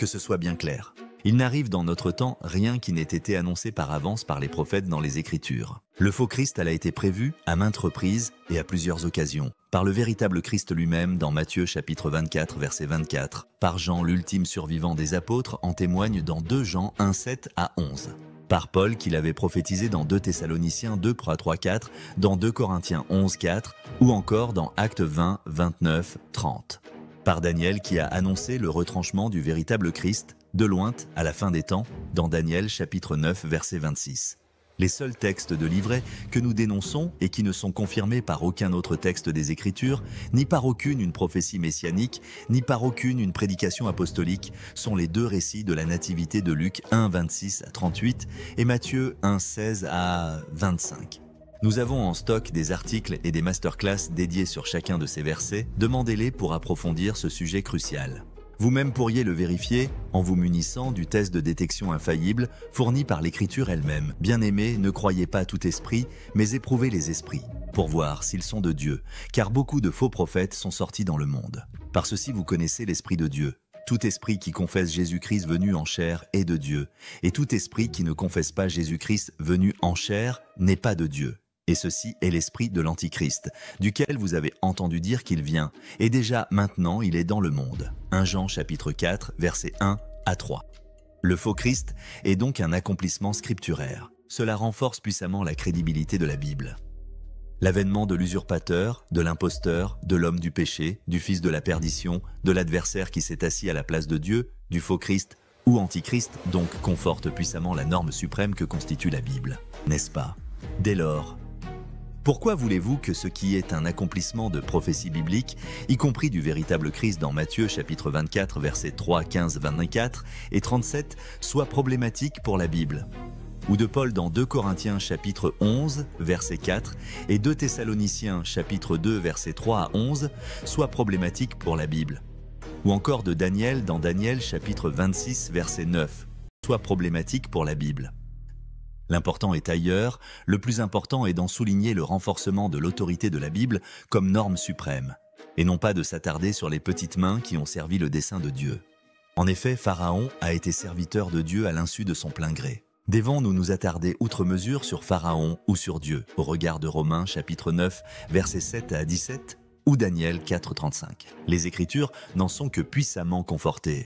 Que ce soit bien clair. Il n'arrive dans notre temps rien qui n'ait été annoncé par avance par les prophètes dans les Écritures. Le faux Christ a été prévu à maintes reprises et à plusieurs occasions, par le véritable Christ lui-même dans Matthieu chapitre 24 verset 24, par Jean l'ultime survivant des apôtres en témoigne dans 2 Jean 1, 7 à 11, par Paul qui l'avait prophétisé dans 2 Thessaloniciens 2, 3, 4, dans 2 Corinthiens 11, 4 ou encore dans Actes 20, 29, 30. Par Daniel qui a annoncé le retranchement du véritable Christ de loin à la fin des temps dans Daniel chapitre 9 verset 26. Les seuls textes de livret que nous dénonçons et qui ne sont confirmés par aucun autre texte des Écritures, ni par aucune une prophétie messianique, ni par aucune une prédication apostolique, sont les 2 récits de la nativité de Luc 1, 26 à 38 et Matthieu 1, 16 à 25. Nous avons en stock des articles et des masterclass dédiés sur chacun de ces versets, demandez-les pour approfondir ce sujet crucial. Vous-même pourriez le vérifier en vous munissant du test de détection infaillible fourni par l'Écriture elle-même. Bien-aimés, ne croyez pas à tout esprit, mais éprouvez les esprits, pour voir s'ils sont de Dieu, car beaucoup de faux prophètes sont sortis dans le monde. Par ceci vous connaissez l'Esprit de Dieu. Tout esprit qui confesse Jésus-Christ venu en chair est de Dieu, et tout esprit qui ne confesse pas Jésus-Christ venu en chair n'est pas de Dieu. Et ceci est l'esprit de l'Antichrist, duquel vous avez entendu dire qu'il vient, et déjà maintenant il est dans le monde. 1 Jean chapitre 4, versets 1 à 3. Le faux Christ est donc un accomplissement scripturaire. Cela renforce puissamment la crédibilité de la Bible. L'avènement de l'usurpateur, de l'imposteur, de l'homme du péché, du fils de la perdition, de l'adversaire qui s'est assis à la place de Dieu, du faux Christ ou Antichrist, donc conforte puissamment la norme suprême que constitue la Bible. N'est-ce pas? Dès lors, pourquoi voulez-vous que ce qui est un accomplissement de prophétie biblique, y compris du véritable Christ dans Matthieu chapitre 24 versets 3, 15, 24 et 37, soit problématique pour la Bible? Ou de Paul dans 2 Corinthiens chapitre 11 verset 4 et 2 Thessaloniciens chapitre 2 versets 3 à 11, soit problématique pour la Bible? Ou encore de Daniel dans Daniel chapitre 26 verset 9, soit problématique pour la Bible? L'important est ailleurs, le plus important est d'en souligner le renforcement de l'autorité de la Bible comme norme suprême, et non pas de s'attarder sur les petites mains qui ont servi le dessein de Dieu. En effet, Pharaon a été serviteur de Dieu à l'insu de son plein gré. Devons-nous nous attarder outre mesure sur Pharaon ou sur Dieu, au regard de Romains chapitre 9, versets 7 à 17, ou Daniel 4, 35. Les Écritures n'en sont que puissamment confortées.